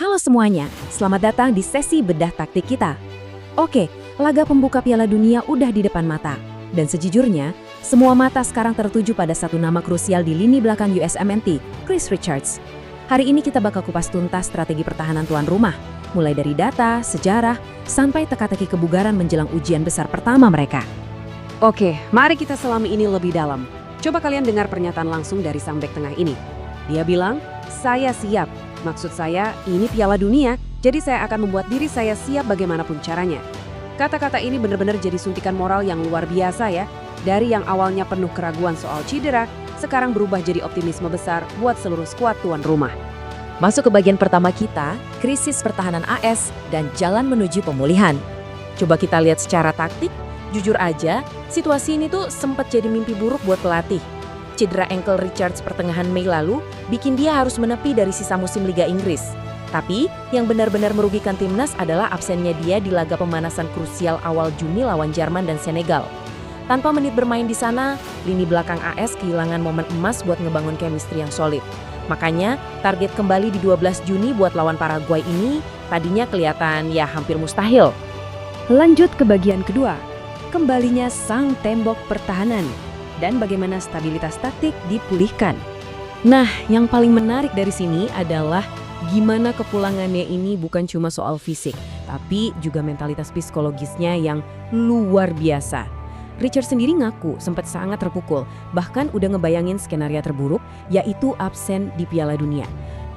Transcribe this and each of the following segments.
Halo semuanya, selamat datang di sesi bedah taktik kita. Oke, laga pembuka Piala Dunia udah di depan mata. Dan sejujurnya, semua mata sekarang tertuju pada satu nama krusial di lini belakang USMNT, Chris Richards. Hari ini kita bakal kupas tuntas strategi pertahanan tuan rumah, mulai dari data, sejarah, sampai teka-teki kebugaran menjelang ujian besar pertama mereka. Oke, mari kita selami ini lebih dalam. Coba kalian dengar pernyataan langsung dari sang bek tengah ini. Dia bilang, "Saya siap. Maksud saya, ini Piala Dunia, jadi saya akan membuat diri saya siap bagaimanapun caranya." Kata-kata ini benar-benar jadi suntikan moral yang luar biasa ya. Dari yang awalnya penuh keraguan soal cedera, sekarang berubah jadi optimisme besar buat seluruh skuad tuan rumah. Masuk ke bagian pertama kita, krisis pertahanan AS dan jalan menuju pemulihan. Coba kita lihat secara taktik, jujur aja, situasi ini tuh sempat jadi mimpi buruk buat pelatih. Cedera ankle Richards pertengahan Mei lalu bikin dia harus menepi dari sisa musim Liga Inggris. Tapi yang benar-benar merugikan timnas adalah absennya dia di laga pemanasan krusial awal Juni lawan Jerman dan Senegal. Tanpa menit bermain di sana, lini belakang AS kehilangan momen emas buat ngebangun chemistry yang solid. Makanya target kembali di 12 Juni buat lawan Paraguay ini tadinya kelihatan ya hampir mustahil. Lanjut ke bagian kedua, kembalinya sang tembok pertahanan dan bagaimana stabilitas taktik dipulihkan. Nah, yang paling menarik dari sini adalah gimana kepulangannya ini bukan cuma soal fisik, tapi juga mentalitas psikologisnya yang luar biasa. Richard sendiri ngaku sempat sangat terpukul, bahkan udah ngebayangin skenario terburuk, yaitu absen di Piala Dunia.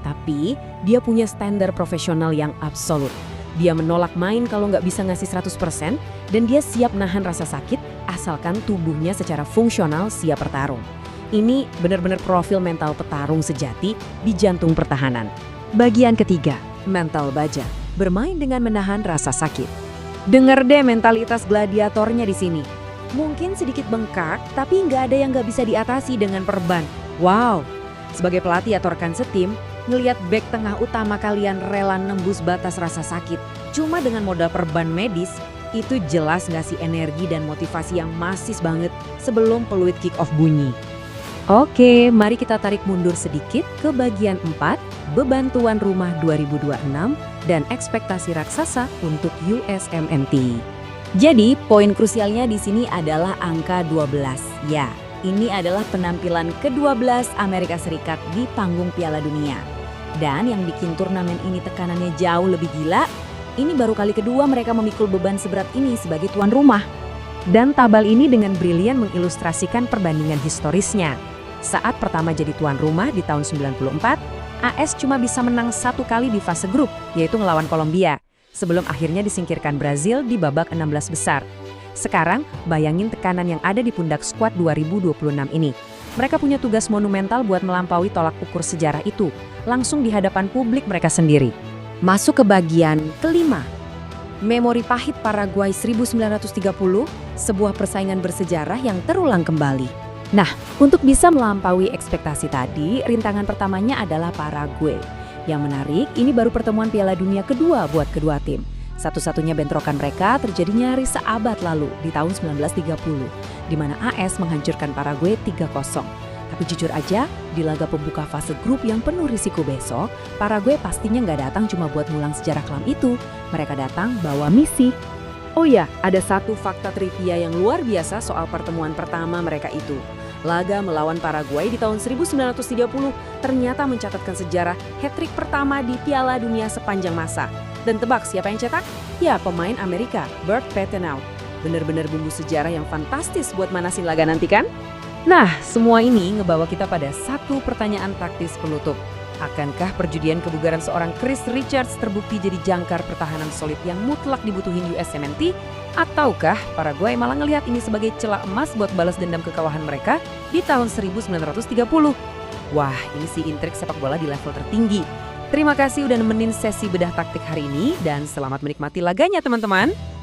Tapi dia punya standar profesional yang absolut. Dia menolak main kalau nggak bisa ngasih 100%, dan dia siap nahan rasa sakit asalkan tubuhnya secara fungsional siap bertarung. Ini benar-benar profil mental petarung sejati di jantung pertahanan. Bagian ketiga, mental baja, bermain dengan menahan rasa sakit. Dengar deh mentalitas gladiatornya di sini. Mungkin sedikit bengkak, tapi nggak ada yang nggak bisa diatasi dengan perban. Wow, sebagai pelatih atau rekan setim, ngelihat bek tengah utama kalian rela nembus batas rasa sakit cuma dengan modal perban medis, itu jelas ngasih energi dan motivasi yang masis banget sebelum peluit kick off bunyi. Oke, mari kita tarik mundur sedikit ke bagian 4, beban tuan rumah 2026 dan ekspektasi raksasa untuk USMNT. Jadi, poin krusialnya di sini adalah angka 12. Ya, ini adalah penampilan ke-12 Amerika Serikat di panggung Piala Dunia. Dan yang bikin turnamen ini tekanannya jauh lebih gila, ini baru kali kedua mereka memikul beban seberat ini sebagai tuan rumah. Dan tabel ini dengan brilian mengilustrasikan perbandingan historisnya. Saat pertama jadi tuan rumah di tahun 94, AS cuma bisa menang satu kali di fase grup, yaitu ngelawan Kolombia, sebelum akhirnya disingkirkan Brazil di babak 16 besar. Sekarang, bayangin tekanan yang ada di pundak skuad 2026 ini. Mereka punya tugas monumental buat melampaui tolak ukur sejarah itu, langsung di hadapan publik mereka sendiri. Masuk ke bagian kelima. Memori pahit Paraguay 1930, sebuah persaingan bersejarah yang terulang kembali. Nah, untuk bisa melampaui ekspektasi tadi, rintangan pertamanya adalah Paraguay. Yang menarik, ini baru pertemuan Piala Dunia kedua buat kedua tim. Satu-satunya bentrokan mereka terjadi nyaris seabad lalu di tahun 1930, di mana AS menghancurkan Paraguay 3-0. Tapi jujur aja, di laga pembuka fase grup yang penuh risiko besok, Paraguay pastinya nggak datang cuma buat ngulang sejarah kelam itu. Mereka datang bawa misi. Oh ya, ada satu fakta trivia yang luar biasa soal pertemuan pertama mereka itu. Laga melawan Paraguay di tahun 1930 ternyata mencatatkan sejarah hat-trick pertama di Piala Dunia sepanjang masa. Dan tebak siapa yang cetak? Ya, pemain Amerika, Bert Patenaude. Bener-bener bumbu sejarah yang fantastis buat manasin laga nanti kan? Nah, semua ini ngebawa kita pada satu pertanyaan praktis penutup. Akankah perjudian kebugaran seorang Chris Richards terbukti jadi jangkar pertahanan solid yang mutlak dibutuhin USMNT? Ataukah Paraguay malah ngelihat ini sebagai celah emas buat balas dendam kekalahan mereka di tahun 1930? Wah, ini sih intrik sepak bola di level tertinggi. Terima kasih udah nemenin sesi bedah taktik hari ini dan selamat menikmati laganya teman-teman.